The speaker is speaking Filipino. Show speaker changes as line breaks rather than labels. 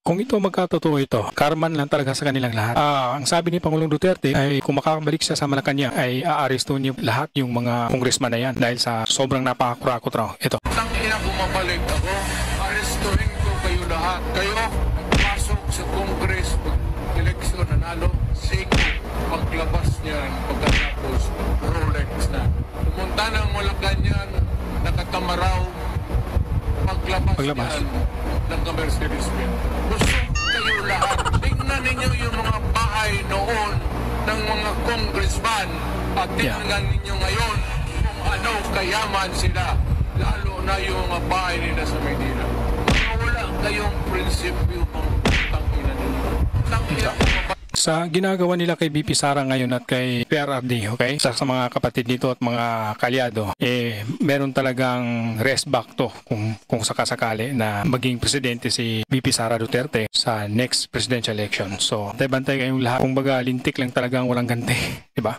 Kung ito magkatotoo ito, karman lang talaga sa kanilang lahat. Ang sabi ni Pangulong Duterte ay kung makakabalik siya sa Malacanang ay aaresto niya lahat yung mga congressman na yan dahil sa sobrang napakakurakot raw. Ito.
Tang ina bumabalik ako, arestuhin ko kayo lahat. Kayo, pasok sa Congress, eleksyon nanalo, sige, paglabas niyan, pagkatapos, Rolex na. Pumunta ng Malacanang, nakatamaraw, paglabas niyan ng Mercedes-Benz. Busog kayo lahat. Tingnan ninyo yung mga bahay noon ng mga congressman at tingnan ninyo ngayon kung ano kayaman sila. Lalo na yung mga bahay nila sa Maynila. Mga wala kayong prinsipyo ng tangina nila. Tangina
sa ginagawa nila kay BP Sara ngayon at kay PRRD, okay? Sa mga kapatid nito at mga kalyado, meron talagang rest back to kung sakasakali na maging presidente si BP Sara Duterte sa next presidential election. So, bantay kayong lahat. Kung baga, lintik lang talagang walang ganti, di ba?